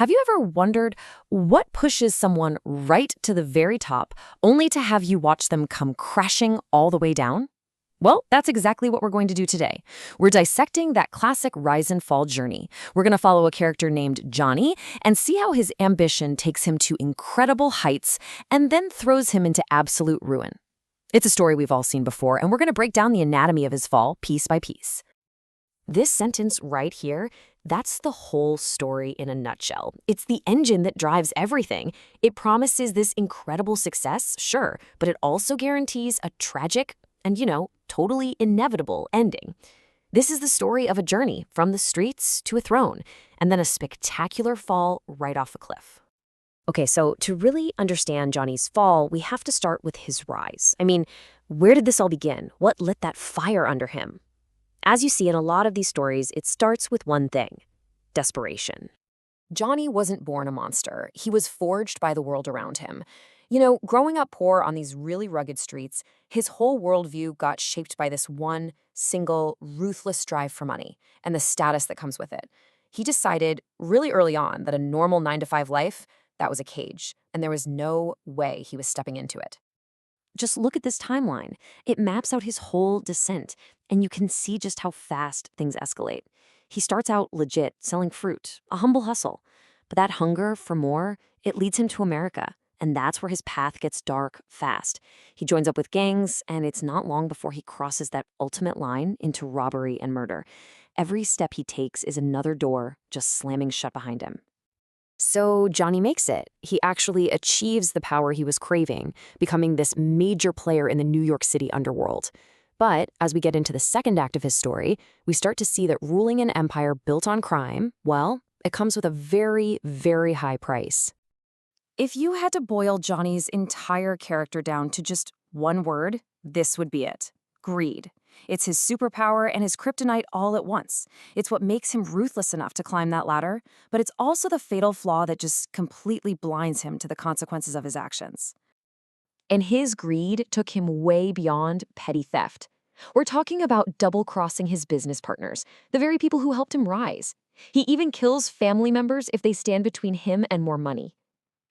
Have you ever wondered what pushes someone right to the very top only to have you watch them come crashing all the way down? Well, that's exactly what we're going to do today. We're dissecting that classic rise and fall journey. We're going to follow a character named Johnny and see how his ambition takes him to incredible heights and then throws him into absolute ruin. It's a story we've all seen before, and we're going to break down the anatomy of his fall piece by piece. This sentence right here, that's the whole story in a nutshell. It's the engine that drives everything. It promises this incredible success, sure, but it also guarantees a tragic and, totally inevitable ending. This is the story of a journey from the streets to a throne, and then a spectacular fall right off a cliff. Okay, so to really understand Johnny's fall, we have to start with his rise. Where did this all begin? What lit that fire under him? As you see in a lot of these stories, it starts with one thing: desperation. Johnny wasn't born a monster. He was forged by the world around him. Growing up poor on these really rugged streets, his whole worldview got shaped by this one, single, ruthless drive for money and the status that comes with it. He decided really early on that a normal 9-to-5 life, that was a cage, and there was no way he was stepping into it. Just look at this timeline. It maps out his whole descent, and you can see just how fast things escalate. He starts out legit, selling fruit, a humble hustle. But that hunger for more, it leads him to America, and that's where his path gets dark fast. He joins up with gangs, and it's not long before he crosses that ultimate line into robbery and murder. Every step he takes is another door just slamming shut behind him. So Johnny makes it. He actually achieves the power he was craving, becoming this major player in the New York City underworld. But as we get into the second act of his story, we start to see that ruling an empire built on crime, well, it comes with a very, very high price. If you had to boil Johnny's entire character down to just one word, this would be it: greed. It's his superpower and his kryptonite all at once. It's what makes him ruthless enough to climb that ladder, but it's also the fatal flaw that just completely blinds him to the consequences of his actions. And his greed took him way beyond petty theft. We're talking about double-crossing his business partners, the very people who helped him rise. He even kills family members if they stand between him and more money.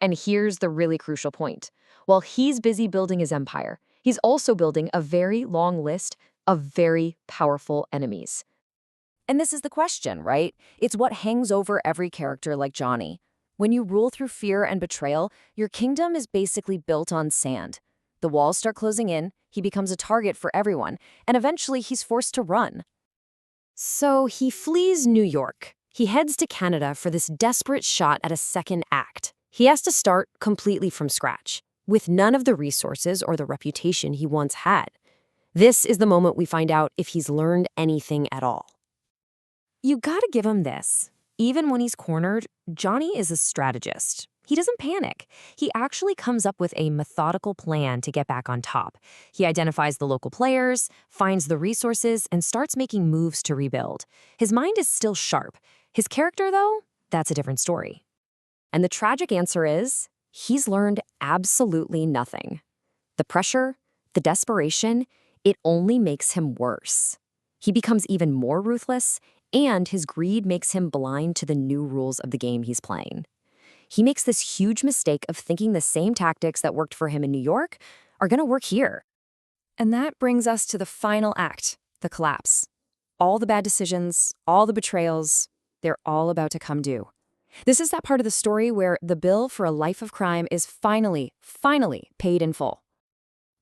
And here's the really crucial point. While he's busy building his empire, he's also building a very long list of very powerful enemies. And this is the question, right? It's what hangs over every character like Johnny. When you rule through fear and betrayal, your kingdom is basically built on sand. The walls start closing in, he becomes a target for everyone, and eventually he's forced to run. So he flees New York. He heads to Canada for this desperate shot at a second act. He has to start completely from scratch, with none of the resources or the reputation he once had. This is the moment we find out if he's learned anything at all. You gotta give him this. Even when he's cornered, Johnny is a strategist. He doesn't panic. He actually comes up with a methodical plan to get back on top. He identifies the local players, finds the resources, and starts making moves to rebuild. His mind is still sharp. His character, though, that's a different story. And the tragic answer is, he's learned absolutely nothing. The pressure, the desperation, it only makes him worse. He becomes even more ruthless, and his greed makes him blind to the new rules of the game he's playing. He makes this huge mistake of thinking the same tactics that worked for him in New York are going to work here. And that brings us to the final act, the collapse. All the bad decisions, all the betrayals, they're all about to come due. This is that part of the story where the bill for a life of crime is finally paid in full.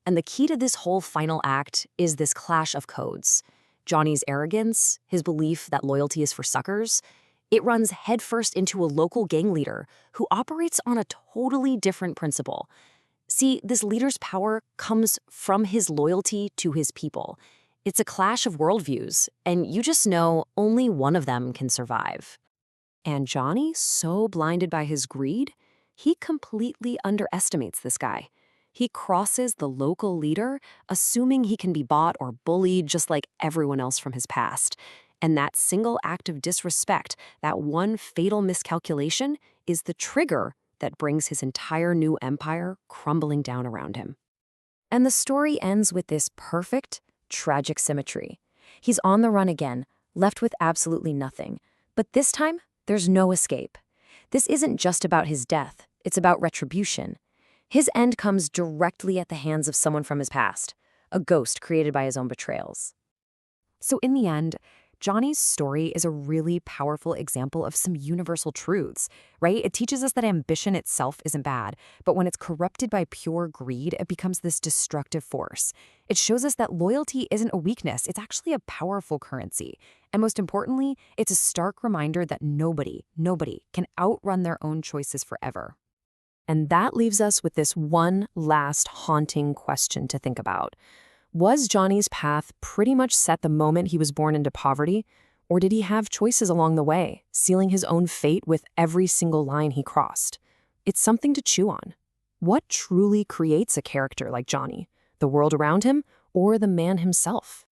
And the key to this whole final act is this clash of codes. Johnny's arrogance, his belief that loyalty is for suckers, it runs headfirst into a local gang leader who operates on a totally different principle. See, this leader's power comes from his loyalty to his people. It's a clash of worldviews, and you just know only one of them can survive. And Johnny, so blinded by his greed, he completely underestimates this guy. He crosses the local leader, assuming he can be bought or bullied just like everyone else from his past. And that single act of disrespect, that one fatal miscalculation, is the trigger that brings his entire new empire crumbling down around him. And the story ends with this perfect, tragic symmetry. He's on the run again, left with absolutely nothing. But this time, there's no escape. This isn't just about his death, it's about retribution. His end comes directly at the hands of someone from his past, a ghost created by his own betrayals. So in the end, Johnny's story is a really powerful example of some universal truths, right? It teaches us that ambition itself isn't bad, but when it's corrupted by pure greed, it becomes this destructive force. It shows us that loyalty isn't a weakness, it's actually a powerful currency. And most importantly, it's a stark reminder that nobody can outrun their own choices forever. And that leaves us with this one last haunting question to think about. Was Johnny's path pretty much set the moment he was born into poverty, or did he have choices along the way, sealing his own fate with every single line he crossed? It's something to chew on. What truly creates a character like Johnny? The world around him, or the man himself?